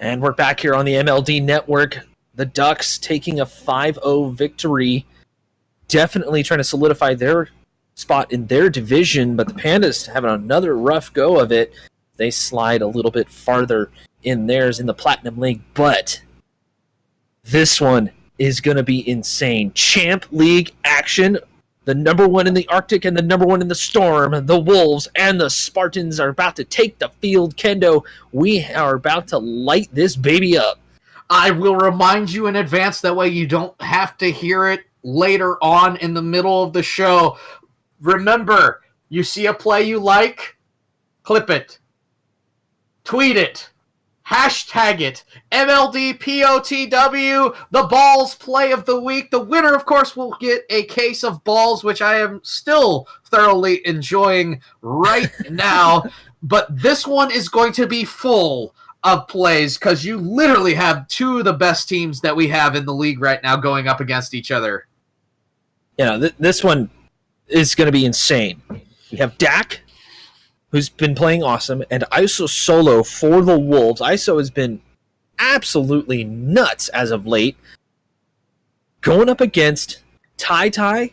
And we're back here on the MLD Network. The Ducks taking a 5-0 victory, definitely trying to solidify their spot in their division, but the Pandas having another rough go of it. They slide a little bit farther in theirs in the Platinum League, but this one is going to be insane. Champ League action. The number one in the Arctic and the number one in the Storm, the Wolves and the Spartans are about to take the field. Kendo, we are about to light this baby up. I will remind you in advance, that way you don't have to hear it later on in the middle of the show. Remember, you see a play you like, clip it, tweet it, hashtag it, MLDPOTW, the balls play of the week. The winner, of course, will get a case of balls, which I am still thoroughly enjoying right now. But this one is going to be full of plays because you literally have two of the best teams that we have in the league right now going up against each other. This one is going to be insane. We have Dak, who's been playing awesome, and ISO solo for the Wolves. ISO has been absolutely nuts as of late. Going up against Tai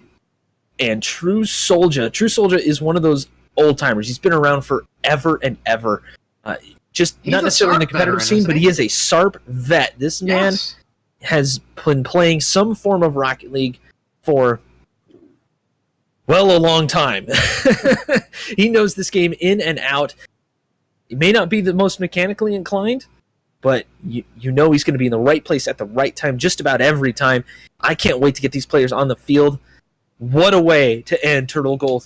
and True Soldier. True Soldier is one of those old-timers. He's been around forever and ever. He's not necessarily in the competitive scene, but he is a SARP vet. This man has been playing some form of Rocket League for a long time. He knows this game in and out. He may not be the most mechanically inclined, but you know he's going to be in the right place at the right time just about every time. I can't wait to get these players on the field. What a way to end Turtle Goal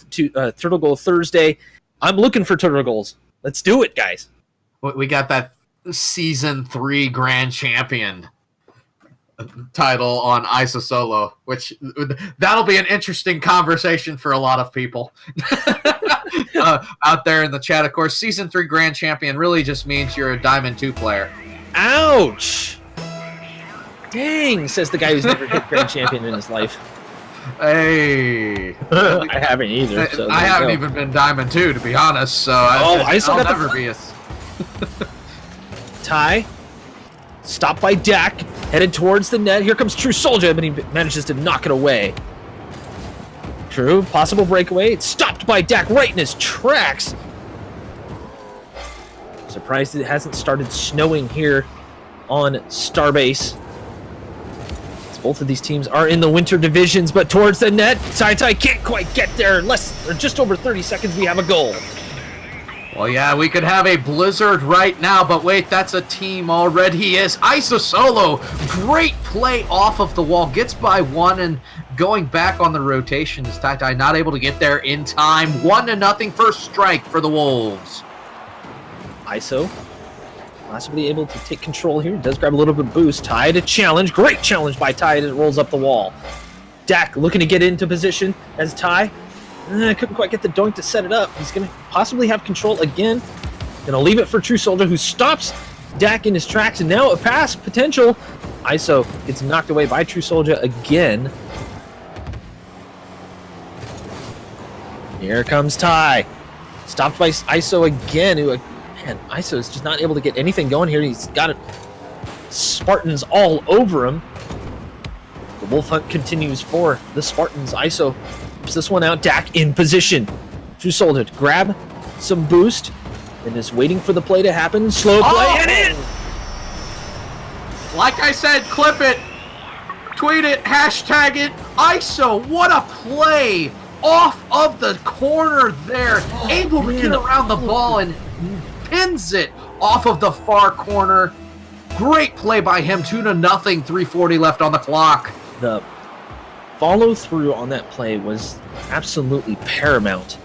Thursday. I'm looking for Turtle Goals. Let's do it, guys. We got that Season 3 Grand Champion title on ISO Solo, which that'll be an interesting conversation for a lot of people out there in the chat. Of course, Season 3 Grand Champion really just means you're a Diamond 2 player. Ouch! Dang, says the guy who's never hit Grand Champion in his life. Hey. I haven't either. So I haven't even been Diamond 2, to be honest, so I'll never be a... Tai, stopped by Dak, headed towards the net. Here comes True Soldier, but he manages to knock it away. True, possible breakaway. It's stopped by Dak right in his tracks. Surprised it hasn't started snowing here on Starbase. Both of these teams are in the winter divisions, but towards the net, Tai can't quite get there. Just over 30 seconds, we have a goal. Well, yeah, we could have a blizzard right now, but wait, that's a team already. Is ISO Solo, great play off of the wall, gets by one and going back on the rotation is Tai not able to get there in time. 1-0 first strike for the Wolves. ISO possibly able to take control here. Does grab a little bit of boost. Tai to challenge. Great challenge by Tai as it rolls up the wall. Dak looking to get into position as Tai. Couldn't quite get the doink to set it up. He's going to possibly have control again. Going to leave it for True Soldier, who stops Dak in his tracks. And now a pass potential. ISO gets knocked away by True Soldier again. Here comes Tai. Stopped by ISO again, who... Man, ISO is just not able to get anything going here. He's got Spartans all over him. The wolf hunt continues for the Spartans. ISO whips this one out. Dak in position. True Soldier to grab some boost and is waiting for the play to happen. Slow play and in! Like I said, clip it, tweet it, hashtag it. ISO, what a play off of the corner there. Able to get around the ball and pins it off of the far corner. Great play by him. 2-0, 3:40 left on the clock. The follow through on that play was absolutely paramount.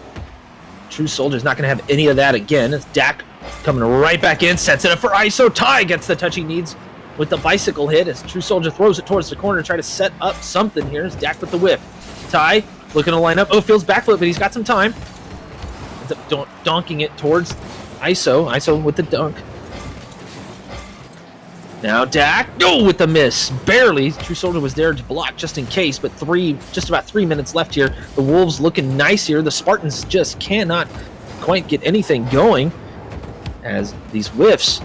True Soldier's not going to have any of that again. It's Dak coming right back in, sets it up for ISO. Tai gets the touch he needs with the bicycle hit as True Soldier throws it towards the corner to try to set up something here. It's Dak with the whiff. Tai looking to line up. Feels backflip, but he's got some time. Ends up donking it towards ISO with the dunk. Now Dak, with the miss. Barely. True Soldier was there to block just in case, but just about 3 minutes left here. The Wolves looking nice here. The Spartans just cannot quite get anything going as these whiffs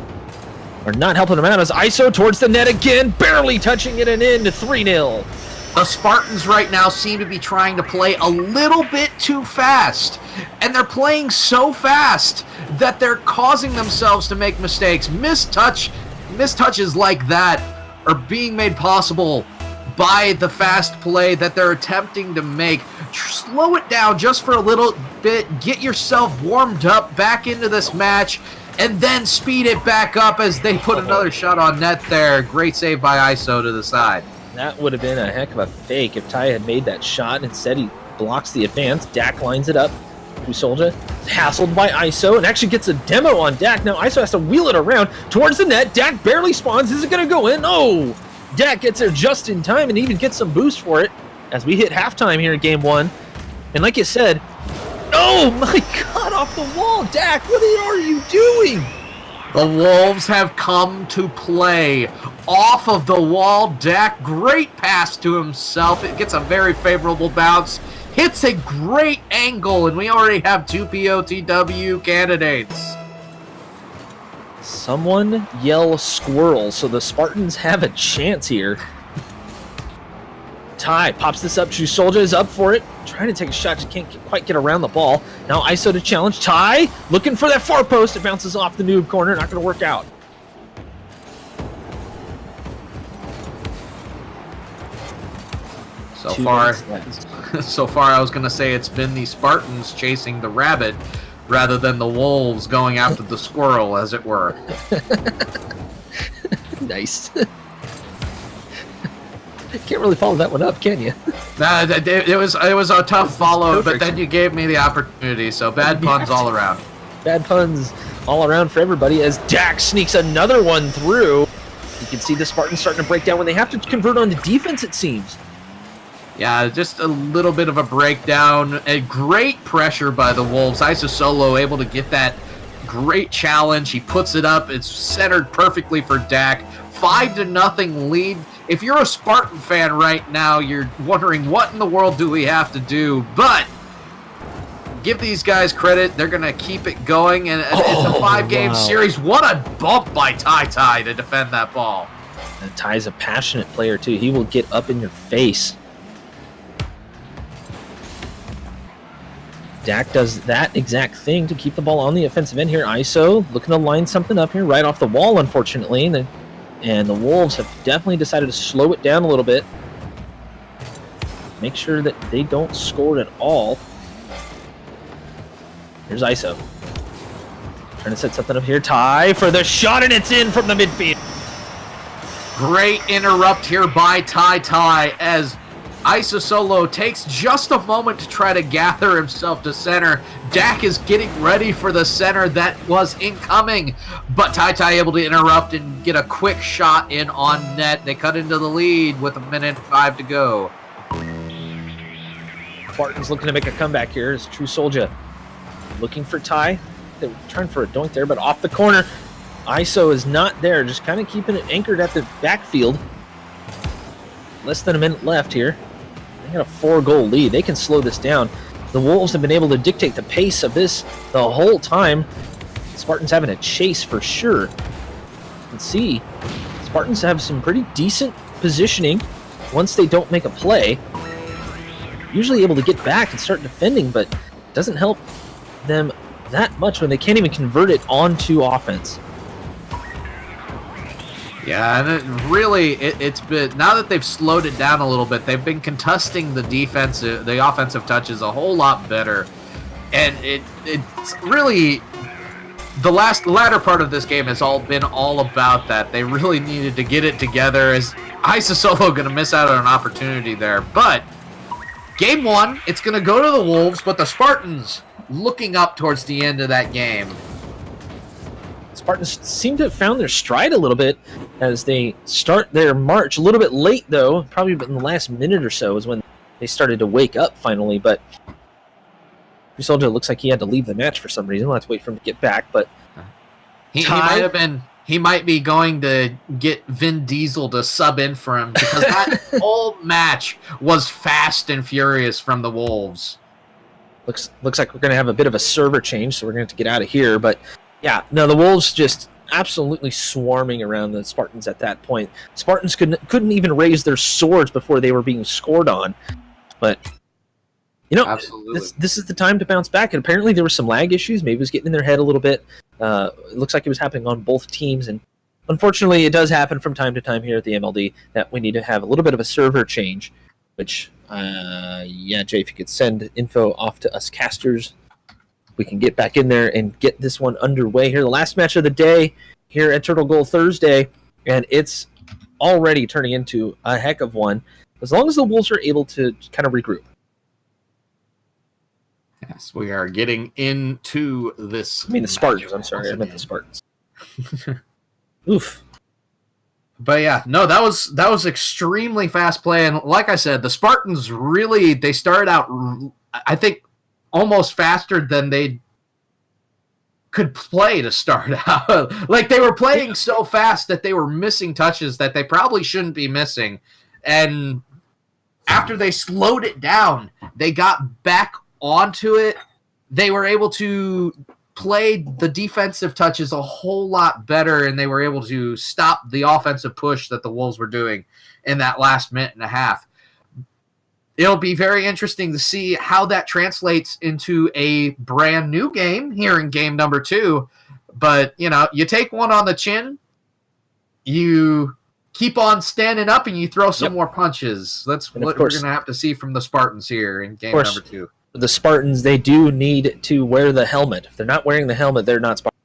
are not helping him out as ISO towards the net again, barely touching it and in to 3-0. The Spartans right now seem to be trying to play a little bit too fast, and they're playing so fast that they're causing themselves to make mistakes. Mistouches like that are being made possible by the fast play that they're attempting to make. Slow it down just for a little bit, get yourself warmed up back into this match, and then speed it back up as they put another shot on net there. Great save by ISO to the side. That would have been a heck of a fake if Ty had made that shot. Instead, he blocks the advance. Dak lines it up. Soldier is hassled by ISO and actually gets a demo on Dak. Now ISO has to wheel it around towards the net. Dak barely spawns. Is it going to go in? No! Dak gets there just in time and even gets some boost for it as we hit halftime here in game one. And like you said, oh my god, off the wall. Dak, what are you doing? The Wolves have come to play. Off of the wall, Dak, great pass to himself. It gets a very favorable bounce. Hits a great angle, and we already have 2 POTW candidates. Someone yell squirrel, so the Spartans have a chance here. Ty pops this up. True Soldier is up for it. Trying to take a shot, just can't quite get around the ball. Now ISO to challenge. Ty looking for that far post. It bounces off the noob corner. Not going to work out. So far, I was going to say it's been the Spartans chasing the rabbit rather than the Wolves going after the squirrel, as it were. Nice. Can't really follow that one up, can you? It was a tough follow, but then you gave me the opportunity, so bad puns all around. Bad puns all around for everybody as Dak sneaks another one through. You can see the Spartans starting to break down when they have to convert on to defense, it seems. Yeah, just a little bit of a breakdown. A great pressure by the Wolves. ISO Solo able to get that great challenge. He puts it up. It's centered perfectly for Dak. 5-0 lead. If you're a Spartan fan right now, you're wondering what in the world do we have to do. But give these guys credit. They're going to keep it going. And it's a 5-game series. What a bump by Ty to defend that ball. And Ty's a passionate player, too. He will get up in your face. Dak does that exact thing to keep the ball on the offensive end here. ISO looking to line something up here right off the wall, unfortunately. And the Wolves have definitely decided to slow it down a little bit. Make sure that they don't score at all. Here's ISO. Trying to set something up here. Ty for the shot, and it's in from the midfield. Great interrupt here by Ty as ISO Solo takes just a moment to try to gather himself to center. Dak is getting ready for the center that was incoming, but Ty able to interrupt and get a quick shot in on net. They cut into the lead with 1:05 to go. Spartans looking to make a comeback here. It's True Soldier looking for Ty. They were trying for a doink there, but off the corner. ISO is not there, just kind of keeping it anchored at the backfield. Less than a minute left here. They got a 4-goal lead. They can slow this down. The Wolves have been able to dictate the pace of this the whole time. Spartans having a chase for sure. You can see Spartans have some pretty decent positioning once they don't make a play. Usually able to get back and start defending, but it doesn't help them that much when they can't even convert it onto offense. Yeah, and it's been, now that they've slowed it down a little bit, they've been contesting the offensive touches a whole lot better. And it's really, the latter part of this game has been all about that. They really needed to get it together, as ISO Solo going to miss out on an opportunity there. But game one, it's going to go to the Wolves, but the Spartans looking up towards the end of that game. Spartans seem to have found their stride a little bit as they start their march. A little bit late, though. Probably in the last minute or so is when they started to wake up finally. But Soldier looks like he had to leave the match for some reason. We'll have to wait for him to get back. But he might be going to get Vin Diesel to sub in for him, because that whole match was fast and furious from the Wolves. Looks like we're going to have a bit of a server change, so we're going to have to get out of here. But yeah, no, the Wolves just absolutely swarming around the Spartans at that point. Spartans couldn't even raise their swords before they were being scored on. But Absolutely. this is the time to bounce back. And apparently there were some lag issues. Maybe it was getting in their head a little bit. It looks like it was happening on both teams. And unfortunately, it does happen from time to time here at the MLD that we need to have a little bit of a server change. Which, Jay, if you could send info off to us casters, we can get back in there and get this one underway here. The last match of the day here at Turtle Goal Thursday, and it's already turning into a heck of one, as long as the Wolves are able to kind of regroup. Yes, we are getting into this. I mean, the Spartans. I'm sorry, I meant the Spartans. Oof. But yeah, no, that was extremely fast play, and like I said, the Spartans really, they started out, I think, almost faster than they could play to start out. Like, they were playing so fast that they were missing touches that they probably shouldn't be missing, and after they slowed it down, they got back onto it. They were able to play the defensive touches a whole lot better, and they were able to stop the offensive push that the Wolves were doing in that last minute and a half. It'll be very interesting to see how that translates into a brand new game here in game number 2. But, you take one on the chin, you keep on standing up, and you throw some more punches. That's what we're going to have to see from the Spartans here in game number 2. The Spartans, they do need to wear the helmet. If they're not wearing the helmet, they're not Spartans.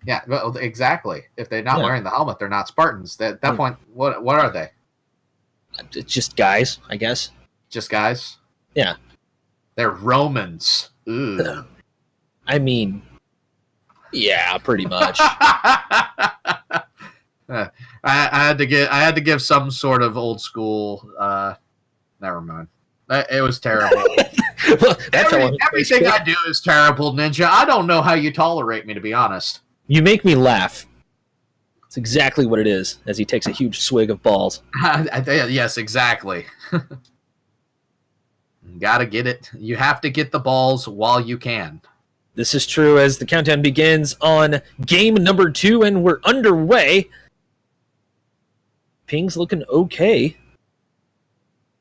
Yeah, well, exactly. If they're not wearing the helmet, they're not Spartans. At that point, what are they? Just guys, I guess. Just guys? Yeah. They're Romans. Ooh. I mean, yeah, pretty much. I had to give some sort of old school. Never mind. It was terrible. Everything I do is terrible, Ninja. I don't know how you tolerate me, to be honest. You make me laugh. It's exactly what it is, as he takes a huge swig of balls. Yes, exactly. Gotta get it. You have to get the balls while you can. This is true as the countdown begins on game number 2, and we're underway. Ping's looking okay.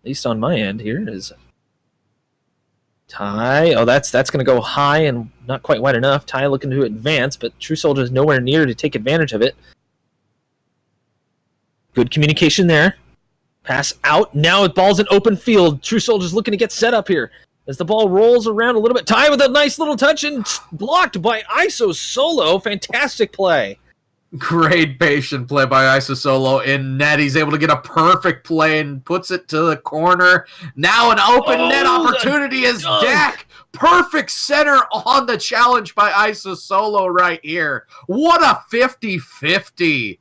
At least on my end here is Ty. Oh, that's going to go high and not quite wide enough. Ty looking to advance, but True Soldier is nowhere near to take advantage of it. Good communication there. Pass out. Now with ball's in open field. True Soldier's looking to get set up here. As the ball rolls around a little bit. Ty with a nice little touch and blocked by ISO Solo. Fantastic play. Great patient play by ISO Solo in net. He's able to get a perfect play and puts it to the corner. Now an open net opportunity is Dak. Perfect center on the challenge by ISO Solo right here. What a 50-50.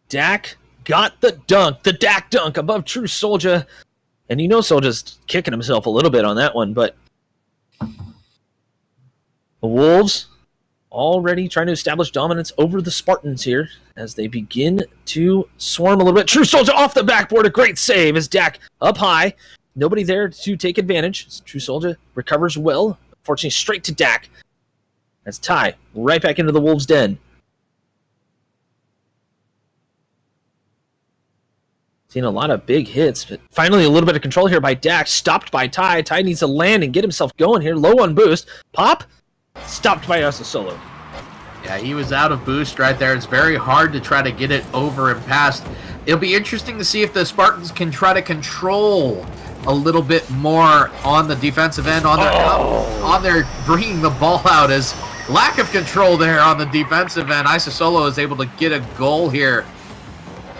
Dak got the dunk, the Dak dunk above True Soldier. And Soldier's kicking himself a little bit on that one, but the Wolves already trying to establish dominance over the Spartans here as they begin to swarm a little bit. True Soldier off the backboard, a great save as Dak up high. Nobody there to take advantage. True Soldier recovers well. Unfortunately, straight to Dak. That's Ty right back into the Wolves' den. Seen a lot of big hits, but finally a little bit of control here by Dak. Stopped by Ty. Ty needs to land and get himself going here. Low on boost. Pop. Stopped by ISO Solo. Yeah, he was out of boost right there. It's very hard to try to get it over and past. It'll be interesting to see if the Spartans can try to control a little bit more on the defensive end, on their bringing the ball out. As lack of control there on the defensive end. ISO Solo is able to get a goal here.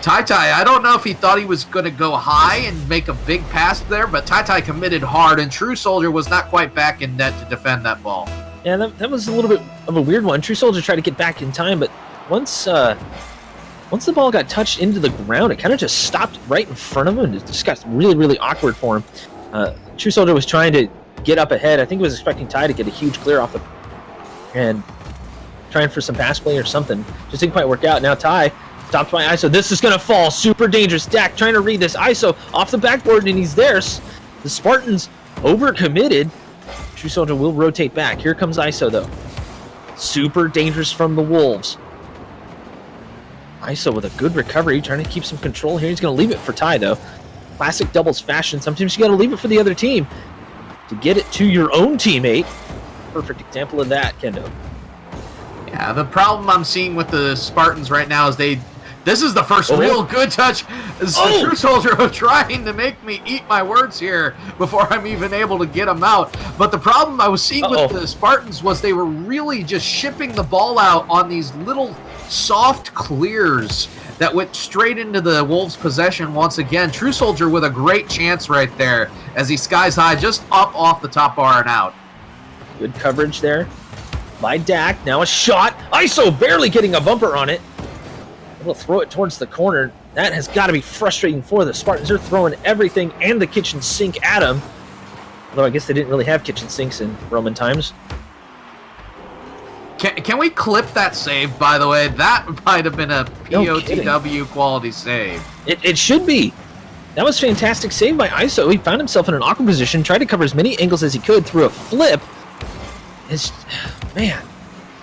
Tai, I don't know if he thought he was going to go high and make a big pass there, but Tai committed hard, and True Soldier was not quite back in net to defend that ball. Yeah, that was a little bit of a weird one. True Soldier tried to get back in time, but once the ball got touched into the ground, it kind of just stopped right in front of him. It just got really, really awkward for him. True Soldier was trying to get up ahead. I think he was expecting Ty to get a huge clear off and trying for some pass play or something. Just didn't quite work out. Now Ty stopped by ISO. This is going to fall. Super dangerous. Dak trying to read this. ISO off the backboard, and he's there. The Spartans overcommitted. True Soldier will rotate back. Here comes ISO, though. Super dangerous from the Wolves. ISO with a good recovery, trying to keep some control here. He's going to leave it for Ty, though. Classic doubles fashion. Sometimes you got to leave it for the other team to get it to your own teammate. Perfect example of that, Kendo. Yeah, the problem I'm seeing with the Spartans right now is this is the first real good touch. The True Soldier was trying to make me eat my words here before I'm even able to get them out. But the problem I was seeing with the Spartans was they were really just shipping the ball out on these little soft clears that went straight into the Wolves' possession once again. True Soldier with a great chance right there as he skies high, just up off the top bar and out. Good coverage there by Dak. Now a shot. ISO barely getting a bumper on it. We'll throw it towards the corner. That has got to be frustrating for the Spartans. They're throwing everything and the kitchen sink at them. Although I guess they didn't really have kitchen sinks in Roman times. Can we clip that save, by the way? That might have been a POTW quality save. It should be. That was fantastic save by ISO. He found himself in an awkward position, tried to cover as many angles as he could through a flip. Man,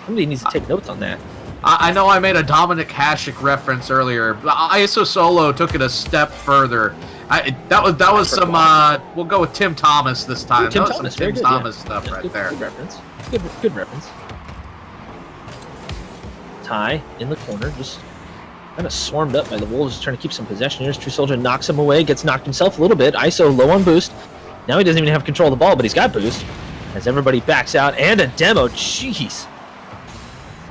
somebody needs to take notes on that. I know I made a Dominic Hasek reference earlier, but ISO Solo took it a step further. That was some. We'll go with Tim Thomas this time. Tim that was Thomas, some Tim good, Thomas stuff right good, there. Good reference. Good reference. Ty in the corner, just kind of swarmed up by the Wolves, trying to keep some possession. Here's True Soldier, knocks him away, gets knocked himself a little bit. ISO low on boost. Now he doesn't even have control of the ball, but he's got boost. As everybody backs out, and a demo. Jeez.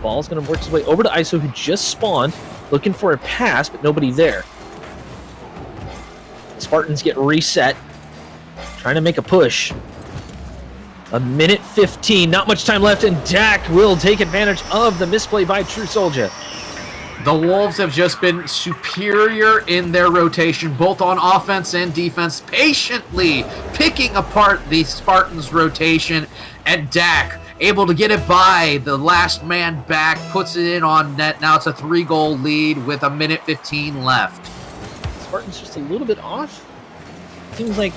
Ball's going to work his way over to ISO, who just spawned, looking for a pass, but nobody there. Spartans get reset, trying to make a push. A minute 15, not much time left, and Dak will take advantage of the misplay by True Soldier. The Wolves have just been superior in their rotation, both on offense and defense, patiently picking apart the Spartans' rotation, and Dak able to get it by the last man back, puts it in on net. Now it's a 3-goal lead with a minute 15 left. Spartans just a little bit off. Seems like,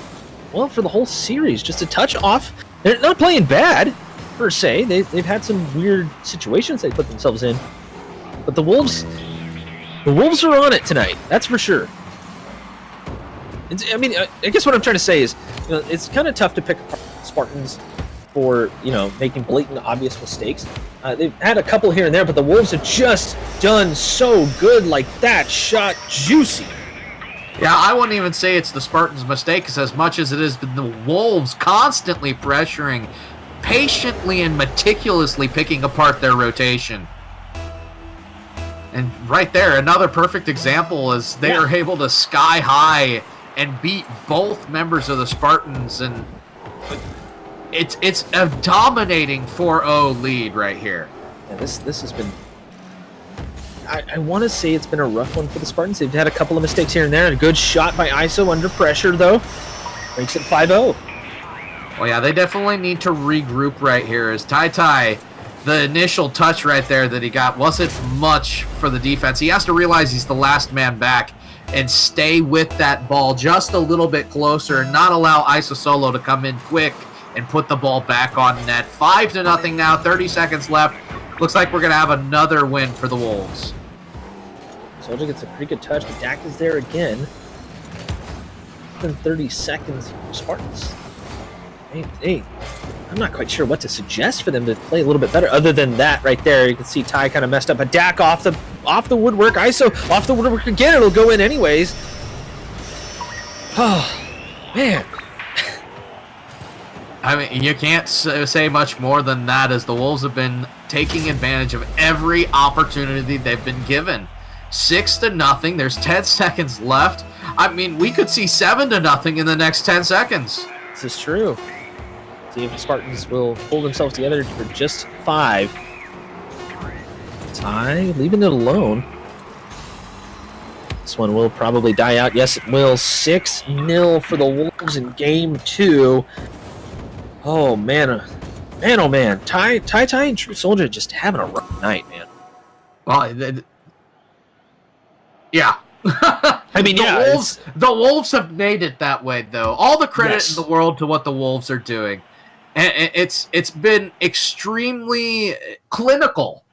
well, for the whole series, just a touch off. They're not playing bad, per se. They've had some weird situations they put themselves in. But the Wolves are on it tonight. That's for sure. I guess what I'm trying to say is, it's kind of tough to pick apart Spartans for, making blatant, obvious mistakes. They've had a couple here and there, but the Wolves have just done so good. Like that shot, juicy. Yeah, I wouldn't even say it's the Spartans' mistake as much as it has been the Wolves constantly pressuring, patiently and meticulously picking apart their rotation. And right there, another perfect example is they are able to sky high and beat both members of the Spartans, and it's a dominating 4-0 lead right here. Yeah, this has been. I want to say it's been a rough one for the Spartans. They've had a couple of mistakes here and there. A good shot by ISO under pressure, though. Makes it 5-0. Well, yeah, they definitely need to regroup right here. As Tai, the initial touch right there that he got wasn't much for the defense. He has to realize he's the last man back and stay with that ball just a little bit closer and not allow ISO Solo to come in quick and put the ball back on net. 5-0 now, 30 seconds left. Looks like we're going to have another win for the Wolves. Soldier gets a pretty good touch, but Dak is there again. Within 30 seconds for Spartans. Hey, I'm not quite sure what to suggest for them to play a little bit better. Other than that, right there, you can see Ty kind of messed up. But Dak off the woodwork. ISO off the woodwork again. It'll go in anyways. Oh, man. I mean, you can't say much more than that, as the Wolves have been taking advantage of every opportunity they've been given. 6-0. There's 10 seconds left. I mean, we could see 7-0 in the next 10 seconds. This is true. See if the Spartans will hold themselves together for just 5. Ty leaving it alone. This one will probably die out. Yes, it will. 6-0 for the Wolves in game 2. Oh, man. Man, oh, man. Ty and True Soldier just having a rough night, man. Well, yeah. I mean, the Wolves have made it that way, though. All the credit in the world to what the Wolves are doing. And it's been extremely clinical,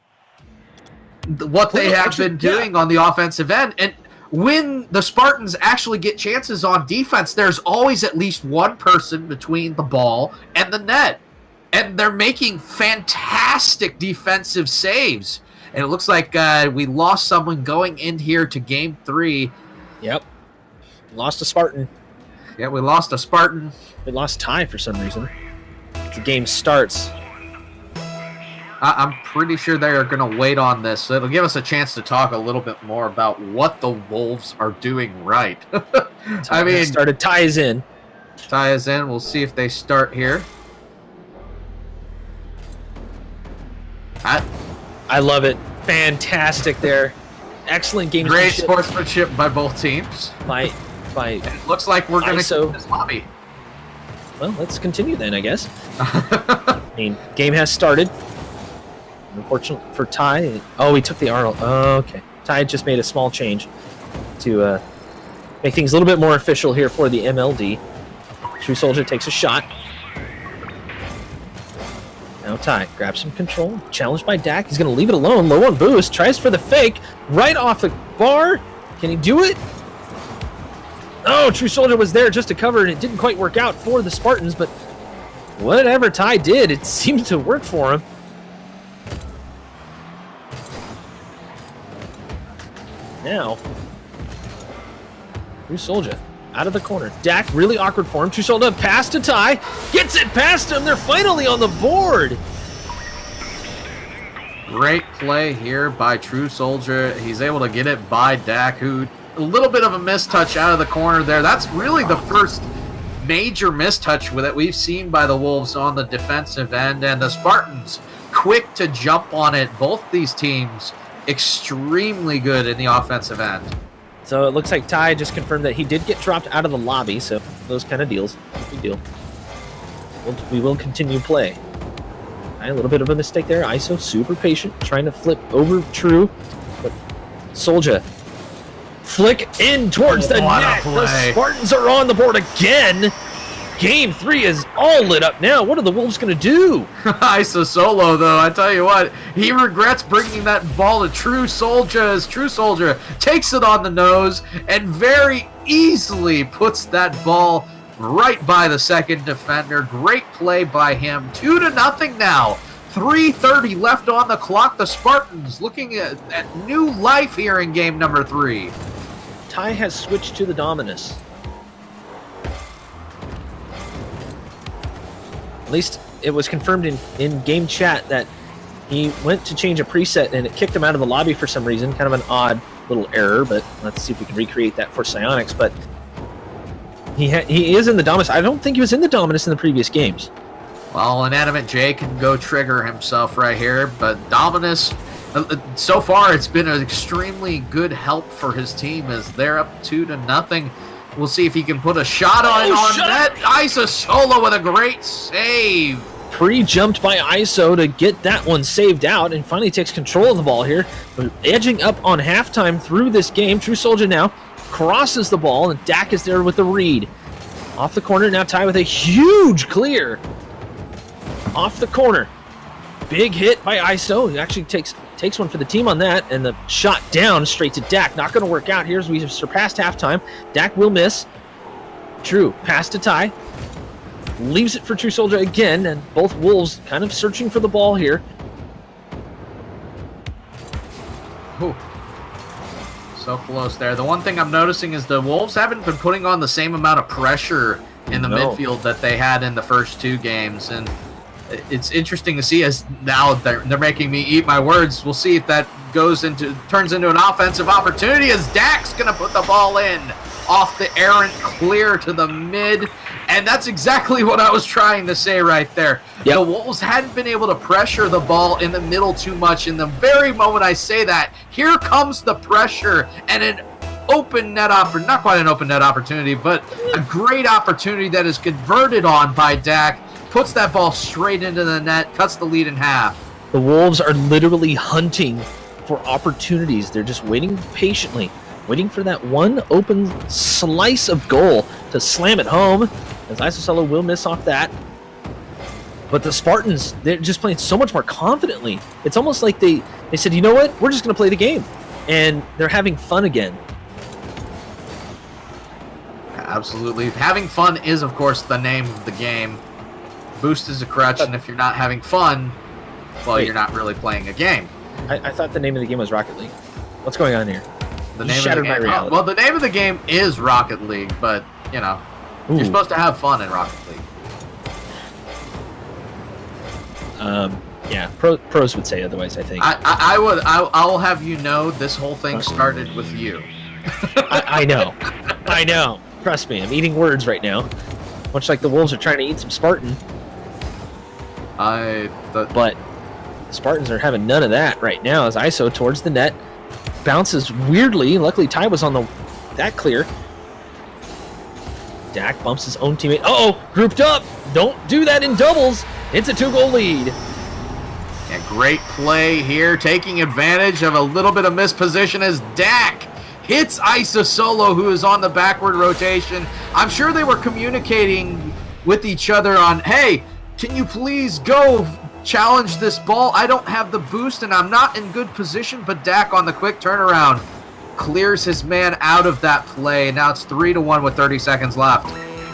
what they have been doing on the offensive end. And when the Spartans actually get chances on defense, there's always at least one person between the ball and the net. And they're making fantastic defensive saves. And it looks like we lost someone going in here to game 3. Yep. Lost a Spartan. Yeah, we lost a Spartan. We lost Ty for some reason. The game starts. I'm pretty sure they are going to wait on this. So it'll give us a chance to talk a little bit more about what the Wolves are doing right. I mean, started. Ty is in. Ty is in. We'll see if they start here. I love it. Fantastic there. Excellent game. Great sportsmanship by both teams. By it looks like we're going to keep this lobby. Well, let's continue then, I guess. I mean, game has started. Unfortunately for Ty. Oh, he took the RL. Oh, okay. Ty just made a small change to make things a little bit more official here for the MLD. True Soldier takes a shot. Now Ty grabs some control. Challenged by Dak. He's going to leave it alone. Low on boost. Tries for the fake. Right off the bar. Can he do it? Oh, True Soldier was there just to cover, and it didn't quite work out for the Spartans, but whatever Ty did, it seemed to work for him. Now, True Soldier out of the corner. Dak, really awkward for him. True Soldier pass to Ty. Gets it past him. They're finally on the board. Great play here by True Soldier. He's able to get it by Dak, who a little bit of a mistouch out of the corner there. That's really the first major mistouch that we've seen by the Wolves on the defensive end, and the Spartans quick to jump on it. Both these teams extremely good in the offensive end. So it looks like Ty just confirmed that he did get dropped out of the lobby, so those kind of deals. Big deal. We will continue play. A little bit of a mistake there. ISO super patient, trying to flip over True, but Soldier flick in towards the net. The Spartans are on the board again. Game 3 is all lit up now. What are the Wolves going to do? ISO solo, though, I tell you what, he regrets bringing that ball to True Soldier as True Soldier takes it on the nose and very easily puts that ball right by the second defender. Great play by him. 2-0 now. 3:30 left on the clock. The Spartans looking at new life here in game number 3. Ty has switched to the Dominus. At least it was confirmed in game chat that he went to change a preset and it kicked him out of the lobby for some reason. Kind of an odd little error, but let's see if we can recreate that for Psionics. But he is in the Dominus. I don't think he was in the Dominus in the previous games. Well, Inanimate J can go trigger himself right here, but Dominus, so far it's been an extremely good help for his team as they're up 2-0. We'll see if he can put a shot on that. ISO solo with a great save. Pre-jumped by ISO to get that one saved out and finally takes control of the ball here. We're edging up on halftime through this game. True Soldier now crosses the ball and Dak is there with the read. Off the corner now, Ty with a huge clear. Off the corner. Big hit by ISO. He actually takes one for the team on that, and the shot down straight to Dak. Not going to work out here as we've surpassed halftime. Dak will miss. True. Pass to Ty. Leaves it for True Soldier again, and both Wolves kind of searching for the ball here. Ooh. So close there. The one thing I'm noticing is the Wolves haven't been putting on the same amount of pressure in the midfield that they had in the first 2 games, and it's interesting to see as now they're making me eat my words. We'll see if that turns into an offensive opportunity as Dak's going to put the ball in off the errant clear to the mid. And that's exactly what I was trying to say right there. Yep. The Wolves hadn't been able to pressure the ball in the middle too much. In the very moment I say that, here comes the pressure and an open net opportunity, not quite an open net opportunity, but a great opportunity that is converted on by Dak. Puts that ball straight into the net, cuts the lead in half. The Wolves are literally hunting for opportunities. They're just waiting patiently, waiting for that one open slice of goal to slam it home, as Isosolo will miss off that. But the Spartans, they're just playing so much more confidently. It's almost like they said, you know what? We're just going to play the game. And they're having fun again. Absolutely. Having fun is, of course, the name of the game. Boost is a crutch, and if you're not having fun, well, you're not really playing a game. I thought the name of the game was Rocket League. What's going on here? The name of the game, well, the name of the game is Rocket League, but, you know, you're supposed to have fun in Rocket League. Yeah, pros would say otherwise, I think. I'll have you know, this whole thing started with you. I know. Trust me, I'm eating words right now. Much like the Wolves are trying to eat some Spartan. But the Spartans are having none of that right now as ISO towards the net. Bounces weirdly. Luckily, Ty was on that clear. Dak bumps his own teammate. Uh-oh, grouped up. Don't do that in doubles. It's a 2-goal lead. Yeah, great play here, taking advantage of a little bit of misposition as Dak hits Isa Solo, who is on the backward rotation. I'm sure they were communicating with each other on, hey, can you please go challenge this ball? I don't have the boost, and I'm not in good position, but Dak on the quick turnaround clears his man out of that play. Now it's 3-1 with 30 seconds left.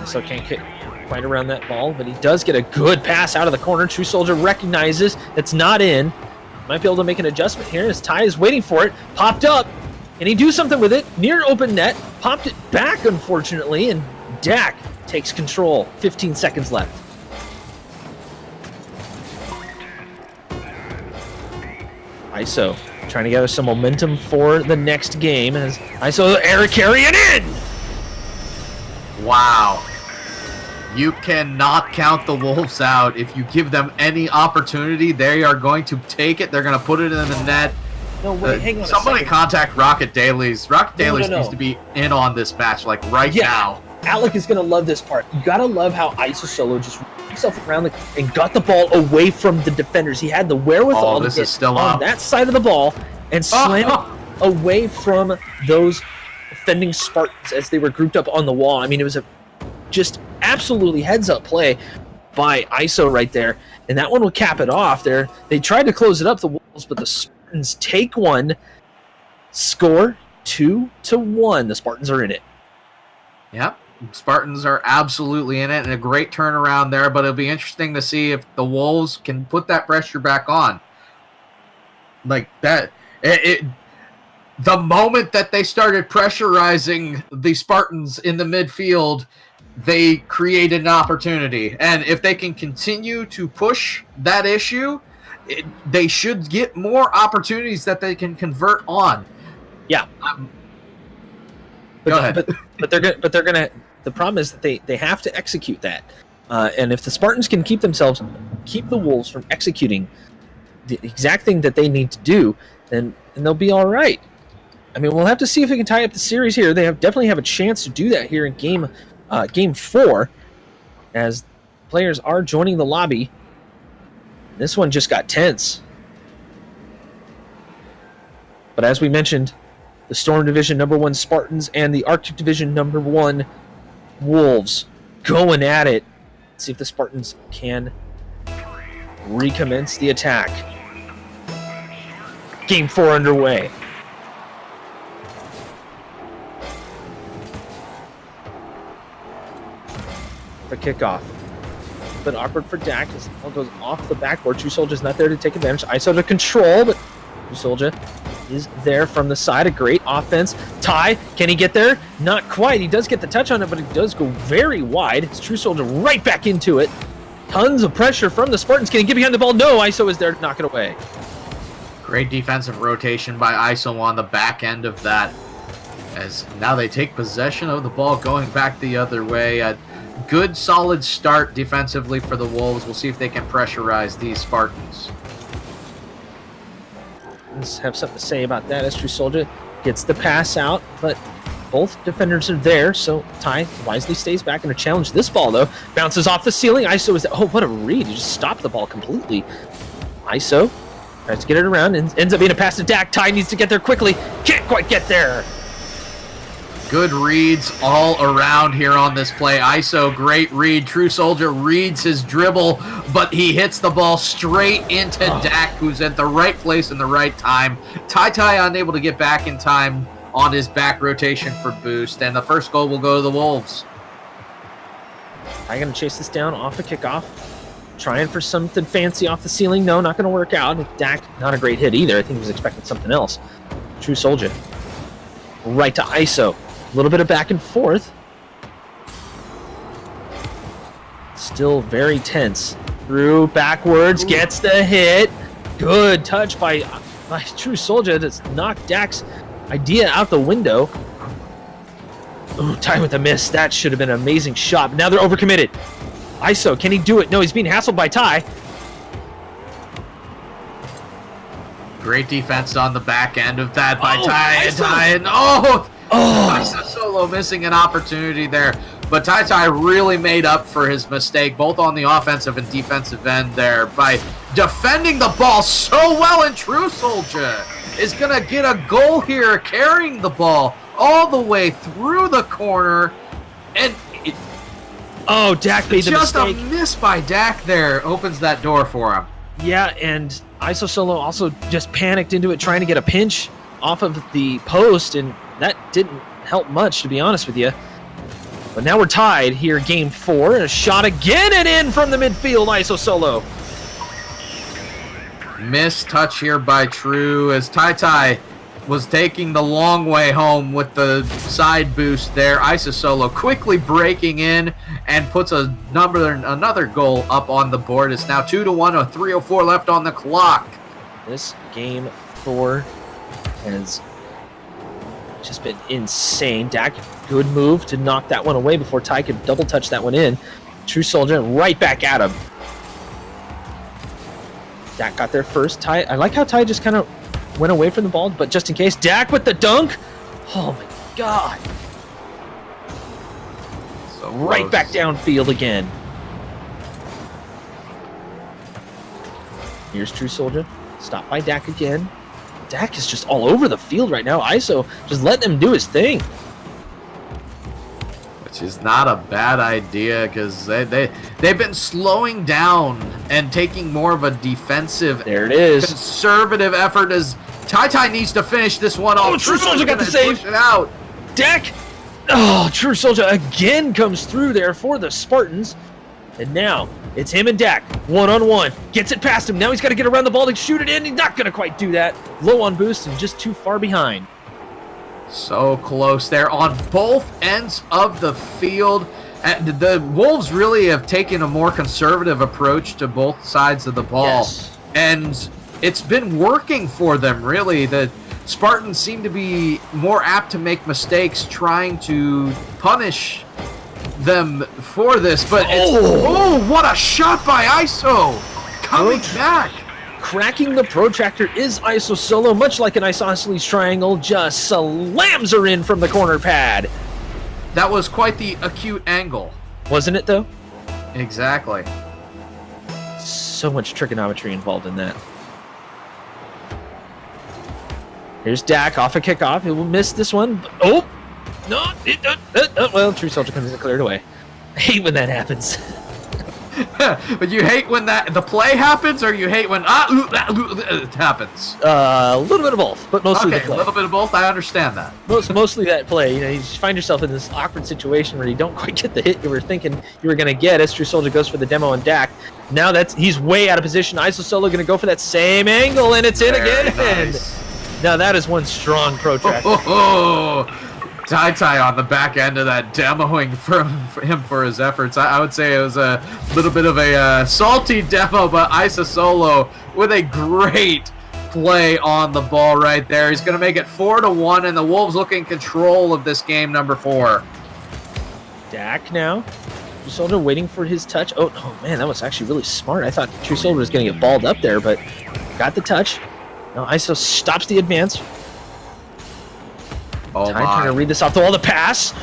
So can't get quite around that ball, but he does get a good pass out of the corner. True Soldier recognizes it's not in. Might be able to make an adjustment here as Ty is waiting for it. Popped up. Can he do something with it? Near open net. Popped it back, unfortunately, and Dak takes control. 15 seconds left. ISO trying to gather some momentum for the next game as ISO air carry it in. Wow. You cannot count the Wolves out. If you give them any opportunity, they are going to take it. They're going to put it in the net. No, wait, hang on somebody contact Rocket Dailies. Rocket Dailies needs to be in on this match, like right now. Alec is going to love this part. You got to love how ISO Solo just ran himself around and got the ball away from the defenders. He had the wherewithal to get on that side of the ball and slam it away from those defending Spartans as they were grouped up on the wall. I mean, it was a just absolutely heads-up play by ISO right there, and that one will cap it off there. They tried to close it up, the Wolves, but the Spartans take one, score 2-1. The Spartans are in it. Yep, Spartans are absolutely in it, and a great turnaround there, but it'll be interesting to see if the Wolves can put that pressure back on. Like that, the moment that they started pressurizing the Spartans in the midfield, they created an opportunity. And if they can continue to push that issue, they should get more opportunities that they can convert on. Yeah. Go ahead. But they're gonna. The problem is that they have to execute that. And if the Spartans can keep the Wolves from executing the exact thing that they need to do, then they'll be all right. I mean, we'll have to see if we can tie up the series here. They definitely have a chance to do that here in game 4, as players are joining the lobby. This one just got tense. But as we mentioned, the Storm Division #1 Spartans and the Arctic Division #1 Wolves going at it. Let's see if the Spartans can recommence the attack. Game 4 underway. The kickoff. But awkward for Dak as the ball goes off the backboard. True Soldier's not there to take advantage. ISO to control, but True Soldier is there from the side. A great offense. Ty, can he get there? Not quite. He does get the touch on it, but it does go very wide. It's True Soldier right back into it. Tons of pressure from the Spartans. Can he get behind the ball? No, ISO is there to knock it away. Great defensive rotation by ISO on the back end of that. As now they take possession of the ball going back the other way. A good, solid start defensively for the Wolves. We'll see if they can pressurize these Spartans. Let's have something to say about that as True Soldier gets the pass out, but both defenders are there, so Ty wisely stays back and to challenge this ball, though. Bounces off the ceiling. ISO is... Oh, what a read. He just stopped the ball completely. ISO tries to get it around and ends up being a pass to Dak. Ty needs to get there quickly. Can't quite get there. Good reads all around here on this play. ISO, great read. True Soldier reads his dribble, but he hits the ball straight into Dak, who's at the right place in the right time. Tai unable to get back in time on his back rotation for boost, and the first goal will go to the Wolves. I'm going to chase this down off a kickoff. Trying for something fancy off the ceiling. No, not going to work out. Dak, not a great hit either. I think he was expecting something else. True Soldier. Right to ISO. A little bit of back and forth. Still very tense. Through, backwards, gets the hit. Good touch by True Soldier that's knocked Dak's idea out the window. Ooh, Tai with a miss. That should have been an amazing shot. But now they're overcommitted. ISO, can he do it? No, he's being hassled by Tai. Great defense on the back end of that by Tai. ISO Solo missing an opportunity there. But Tai really made up for his mistake, both on the offensive and defensive end there, by defending the ball so well. And True Soldier is going to get a goal here, carrying the ball all the way through the corner. And Dak made the just mistake. A miss by Dak there opens that door for him. Yeah, and ISO Solo also just panicked into it, trying to get a pinch off of the post, and that didn't help much, to be honest with you. But now we're tied here, game 4. A shot again and in from the midfield, ISO Solo. Missed touch here by True as Tai was taking the long way home with the side boost there. ISO Solo quickly breaking in and puts another goal up on the board. It's now 2-1, with 3:04 left on the clock. This game 4 has just been insane. Dak, good move to knock that one away before Tai could double touch that one in. True Soldier right back at him. Dak got there first. Tai, I like how Tai just kind of went away from the ball, but just in case. Dak with the dunk. Oh my god. So right close. back downfield again. Here's True Soldier. Stopped by Dak again. Dak is just all over the field right now. ISO just letting him do his thing. Which is not a bad idea, because they've been slowing down and taking more of a defensive, There it is. conservative effort as Tai needs to finish this one off. True Soldier got the save. Push it out. Dak. Oh, True Soldier again comes through there for the Spartans. And now it's him and Dak, one-on-one. Gets it past him. Now he's got to get around the ball to shoot it in. He's not going to quite do that. Low on boost and just too far behind. So close there on both ends of the field. And the Wolves really have taken a more conservative approach to both sides of the ball. Yes. And it's been working for them, really. The Spartans seem to be more apt to make mistakes trying to punish them for this. But what a shot by ISO! Coming back! Cracking the protractor is ISO Solo, much like an isosceles triangle, just slams her in from the corner pad. That was quite the acute angle. Wasn't it, though? Exactly. So much trigonometry involved in that. Here's Dak off a kickoff. He will miss this one. Oh! No! Well, True Soldier comes in and cleared away. I hate when that happens. But you hate when the play happens, or you hate when it happens? A little bit of both, but mostly the Okay, a play. little bit of both. I understand that. Mostly that play. You know, you just find yourself in this awkward situation where you don't quite get the hit you were thinking you were going to get. As True Soldier goes for the demo on Dak. Now he's way out of position. ISO Solo going to go for that same angle, and it's in again. Nice. Now that is one strong protractor. Tai on the back end of that, demoing for him for his efforts. I would say it was a little bit of a salty demo, but ISO Solo with a great play on the ball right there. He's going to make it 4-1, and the Wolves look in control of this game, number 4. Dak now. True Soldier waiting for his touch. Oh man, that was actually really smart. I thought True Soldier was going to get balled up there, but got the touch. Now ISO stops the advance. Oh, Trying to read this off the wall. The pass.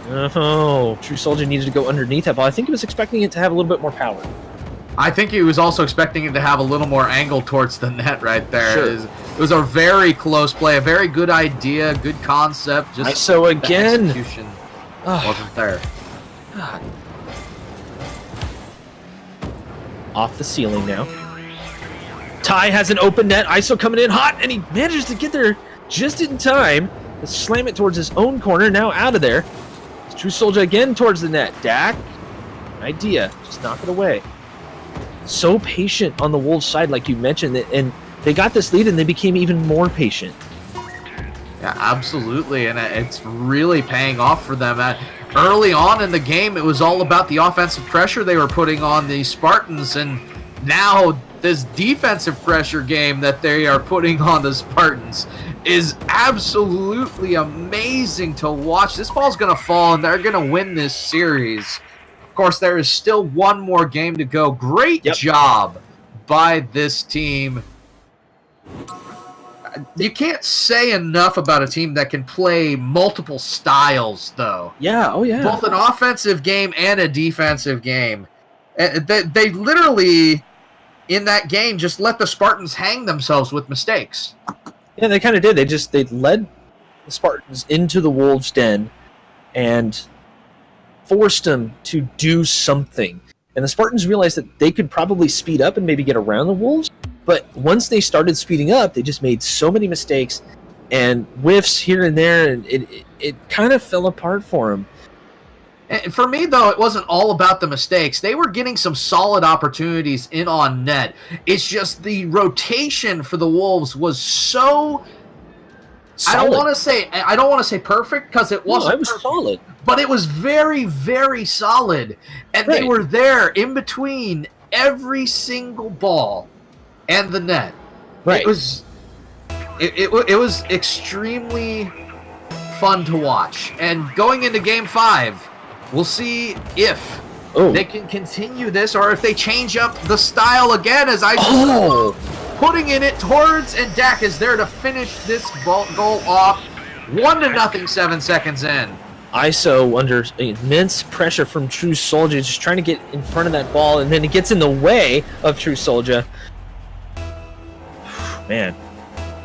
Oh, True Soldier needed to go underneath that ball. I think he was expecting it to have a little bit more power. I think he was also expecting it to have a little more angle towards the net right there. Sure. It was a very close play, a very good idea, good concept. Just ISO again. the execution wasn't there. God. Off the ceiling now. Ty has an open net. ISO coming in hot, and he manages to get there just in time to slam it towards his own corner. Now out of there. True Soldier again towards the net. Dak, idea, just knock it away. So patient on the Wolves side, like you mentioned, and they got this lead and they became even more patient. Yeah, absolutely, and it's really paying off for them. Early on in the game, it was all about the offensive pressure they were putting on the Spartans, and now this defensive pressure game that they are putting on the Spartans is absolutely amazing to watch. This ball's going to fall, and they're going to win this series. Of course, there is still one more game to go. Great job by this team. You can't say enough about a team that can play multiple styles, though. Yeah, oh yeah. Both an offensive game and a defensive game. They literally, in that game, just let the Spartans hang themselves with mistakes. Yeah, they kind of did. They led the Spartans into the Wolves' den and forced them to do something. And the Spartans realized that they could probably speed up and maybe get around the Wolves. But once they started speeding up, they just made so many mistakes and whiffs here and there, and it kind of fell apart for them. And for me, though, it wasn't all about the mistakes. They were getting some solid opportunities in on net. It's just the rotation for the Wolves was so solid. I don't want to say perfect, because it wasn't. No, it was perfect, solid. But it was very, very solid. And They were there in between every single ball and the net. Right. It was extremely fun to watch. And going into Game 5, we'll see if they can continue this or if they change up the style again, as I putting in it towards, and Dak is there to finish this goal off. 1-0, 7 seconds in. ISO under immense pressure from True Soldier, just trying to get in front of that ball, and then it gets in the way of True Soldier. Man,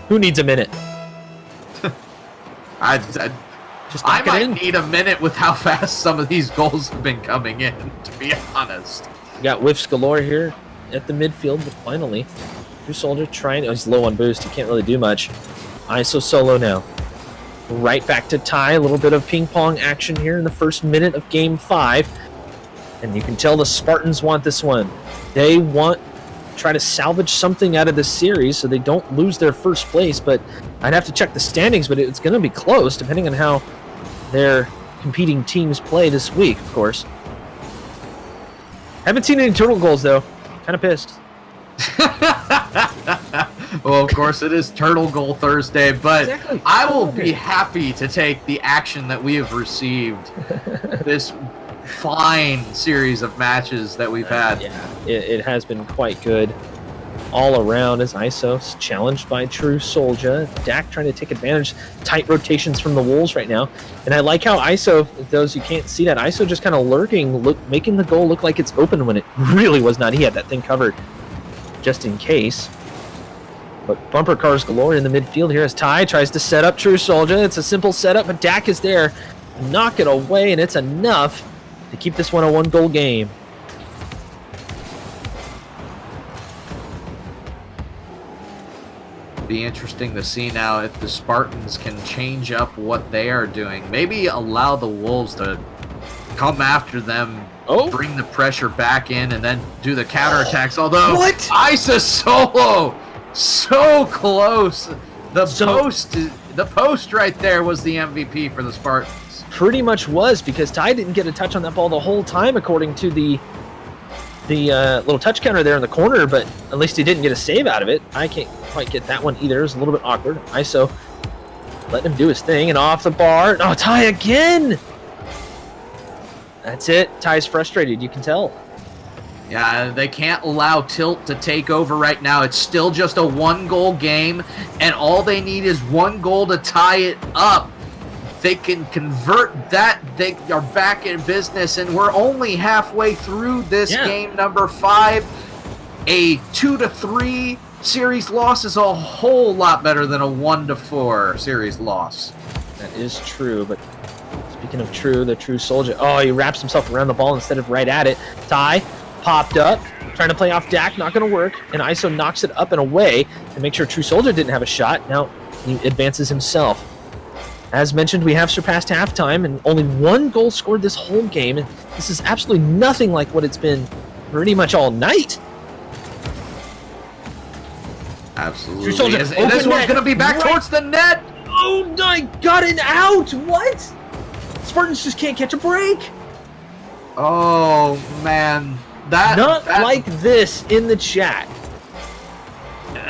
who needs a minute? I might need a minute with how fast some of these goals have been coming in, to be honest. We got whiffs galore here at the midfield, but finally, True Soldier trying. Oh, he's low on boost. He can't really do much. ISO solo now. Right back to Ty. A little bit of ping pong action here in the first minute of Game 5, and you can tell the Spartans want this one. They want to try to salvage something out of this series so they don't lose their first place. But I'd have to check the standings, but it's going to be close depending on how their competing teams play this week, of course. Haven't seen any turtle goals, though. Kind of pissed. Well, of course, it is Turtle Goal Thursday, but exactly. I will be happy to take the action that we have received this fine series of matches that we've had. Yeah, it has been quite good all around as ISO's challenged by True Soldier. Dak trying to take advantage. Tight rotations from the Wolves right now. And I like how ISO, those who can't see that, ISO just kind of lurking, making the goal look like it's open when it really was not. He had that thing covered just in case. But bumper cars galore in the midfield here as Ty tries to set up True Soldier. It's a simple setup, but Dak is there. Knock it away, and it's enough to keep this one a one-goal game. Be interesting to see now if the Spartans can change up what they are doing. Maybe allow the Wolves to come after them, bring the pressure back in, and then do the counterattacks. Although, ISO solo! So close. The post right there was the MVP for the Spartans. Pretty much was, because Ty didn't get a touch on that ball the whole time, according to the little touch counter there in the corner, but at least he didn't get a save out of it. I can't quite get that one either. It was a little bit awkward. ISO letting him do his thing, and off the bar. Oh, Ty again! That's it. Ty's frustrated, you can tell. Yeah, they can't allow Tilt to take over right now. It's still just a one-goal game, and all they need is one goal to tie it up. If they can convert that, they are back in business, and we're only halfway through this game number 5. A 2-3 series loss is a whole lot better than a 1-4 series loss. That is true, but speaking of true, the true soldier. Oh, he wraps himself around the ball instead of right at it. Ty popped up, trying to play off Dak, not going to work, and ISO knocks it up and away to make sure true soldier didn't have a shot. Now he advances himself. As mentioned, we have surpassed halftime, and only 1 goal scored this whole game, and this is absolutely nothing like what it's been pretty much all night. Absolutely. True soldier, and this one's going to be back towards the net. Oh my god, and out! What? Spartans just can't catch a break. Oh, man. Not like this in the chat.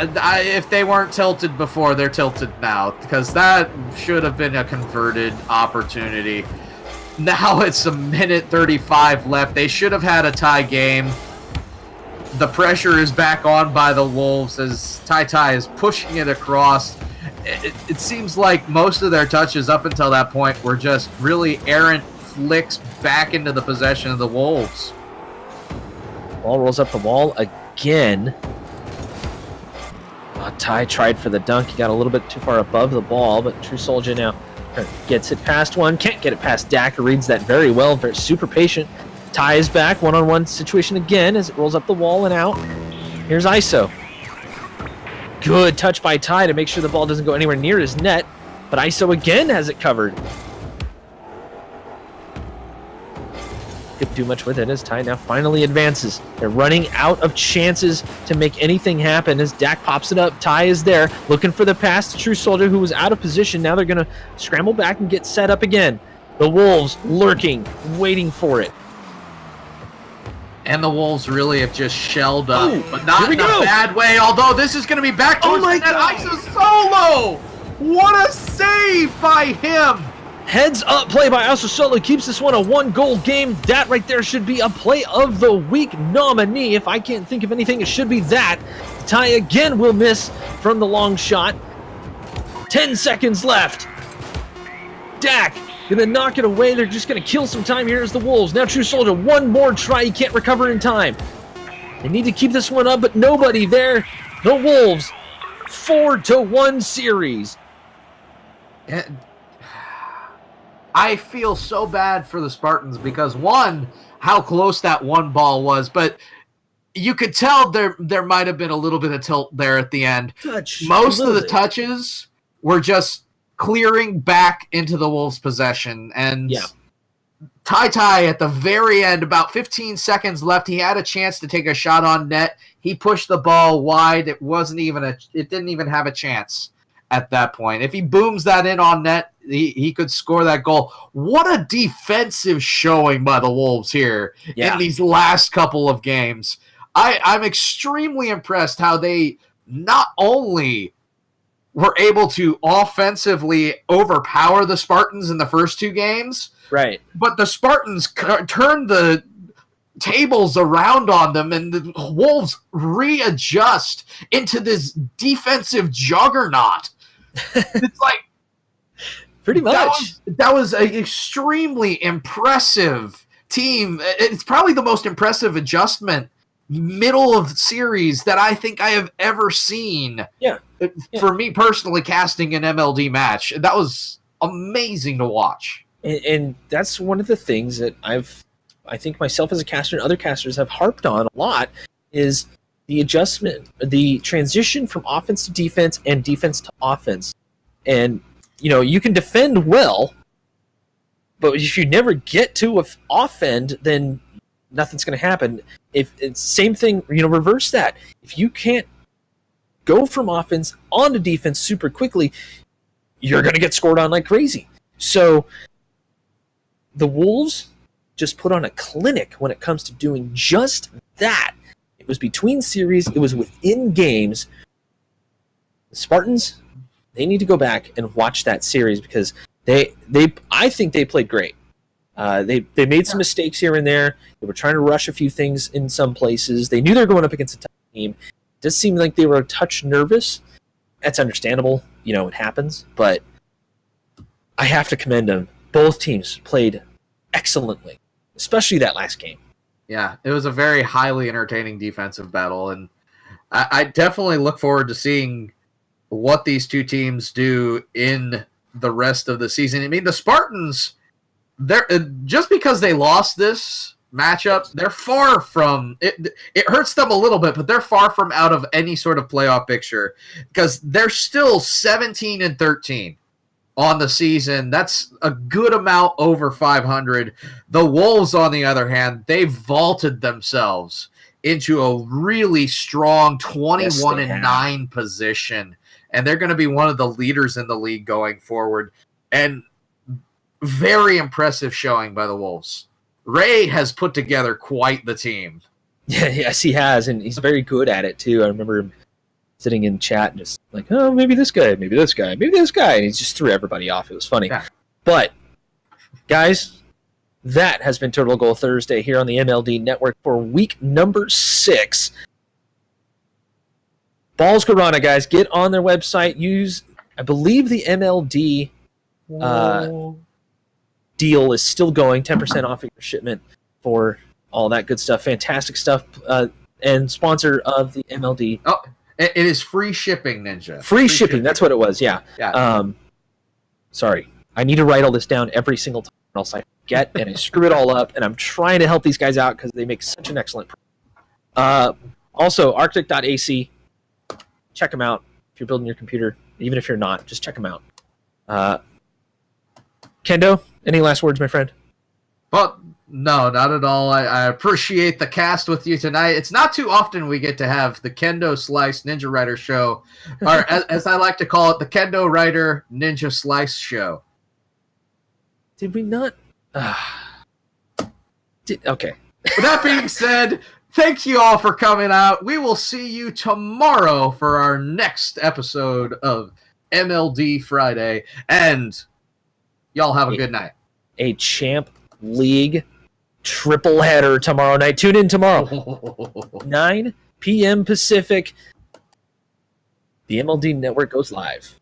If they weren't tilted before, they're tilted now, because that should have been a converted opportunity. Now it's a minute 35 left. They should have had a tie game. The pressure is back on by the Wolves as Tai is pushing it across. It seems like most of their touches up until that point were just really errant flicks back into the possession of the Wolves. Ball rolls up the wall again. Ty tried for the dunk. He got a little bit too far above the ball, but True Soldier now gets it past one. Can't get it past Dak, who reads that very well. Very super patient. Ty is back. One-on-one situation again as it rolls up the wall and out. Here's ISO. Good touch by Ty to make sure the ball doesn't go anywhere near his net, but ISO again has it covered. Couldn't do much with it as Ty now finally advances. They're running out of chances to make anything happen as Dak pops it up. Ty is there looking for the pass to True Soldier, who was out of position. Now they're going to scramble back and get set up again. The Wolves lurking, waiting for it. And the Wolves really have just shelled up, but not in a bad way, although this is going to be back towards the net. ISO solo! What a save by him! Heads up play by ISO Solo keeps this one a 1-goal game. That right there should be a play of the week nominee. If I can't think of anything, it should be that. Ty again will miss from the long shot. 10 seconds left. Dak gonna knock it away. They're just gonna kill some time here as the Wolves. Now True Soldier, one more try. He can't recover in time. They need to keep this one up, but nobody there. The Wolves, 4-1 series. I feel so bad for the Spartans because, one, how close that one ball was, but you could tell there might have been a little bit of tilt there at the end. Most of the touches were just clearing back into the Wolves' possession, and Tai at the very end, about 15 seconds left, he had a chance to take a shot on net. He pushed the ball wide. It didn't even have a chance at that point. If he booms that in on net, he could score that goal. What a defensive showing by the Wolves here in these last couple of games. I'm extremely impressed how they not only were able to offensively overpower the Spartans in the first 2 games, right? But the Spartans turned the tables around on them, and the Wolves readjust into this defensive juggernaut. It's like pretty much that was an extremely impressive team. It's probably the most impressive adjustment middle of series that I think I have ever seen. For me personally, casting an MLD match, that was amazing to watch. And that's one of the things that I think myself as a caster and other casters have harped on a lot is the adjustment, the transition from offense to defense and defense to offense. And, you can defend well, but if you never get to offend, then nothing's going to happen. If it's same thing, reverse that. If you can't go from offense onto defense super quickly, you're going to get scored on like crazy. So the Wolves just put on a clinic when it comes to doing just that. It was between series. It was within games. The Spartans, they need to go back and watch that series because I think they played great. They made some mistakes here and there. They were trying to rush a few things in some places. They knew they were going up against a tough team. It does seem like they were a touch nervous. That's understandable. It happens. But I have to commend them. Both teams played excellently, especially that last game. Yeah, it was a very highly entertaining defensive battle, and I definitely look forward to seeing what these two teams do in the rest of the season. I mean, the Spartans, they're just because they lost this matchup, they're far from it. It hurts them a little bit, but they're far from out of any sort of playoff picture because they're still 17-13 on the season. That's a good amount over 500. The Wolves, on the other hand, they vaulted themselves into a really strong 21-9 position, and they're going to be one of the leaders in the league going forward. And very impressive showing by the Wolves. Ray has put together quite the team. Yeah, yes, he has, and he's very good at it too. I remember him sitting in chat and just like, oh, maybe this guy, maybe this guy, maybe this guy, and he just threw everybody off. It was funny. Yeah. But, guys, that has been Total Goal Thursday here on the MLD Network for week number 6. Balls Guarana, guys, get on their website. Use, I believe the MLD deal is still going, 10% off of your shipment for all that good stuff. Fantastic stuff. And sponsor of the MLD. Oh, it is free shipping, Ninja. Free shipping, that's what it was, yeah. Sorry, I need to write all this down every single time, or else I forget and I screw it all up, and I'm trying to help these guys out because they make such an excellent product. Also, arctic.ac, check them out if you're building your computer. Even if you're not, just check them out. Kendo, any last words, my friend? Well, no, not at all. I appreciate the cast with you tonight. It's not too often we get to have the Kendo Slice Ninja Rider show, or as I like to call it, the Kendo Rider Ninja Slice show. Did we not? Okay. With that being said, thank you all for coming out. We will see you tomorrow for our next episode of MLD Friday, and y'all have a good night. A Champ League triple header tomorrow night. Tune in tomorrow. 9 p.m. Pacific. The MLD Network goes live.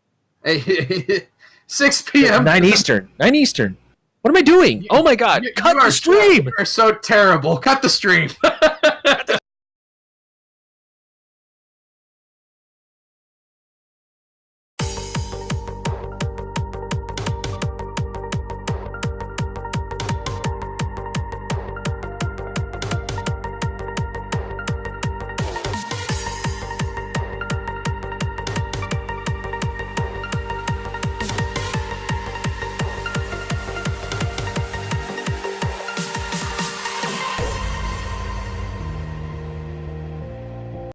6 p.m. 9 Eastern. 9 Eastern. What am I doing? Oh my God. Cut the stream. You are so terrible. Cut the stream.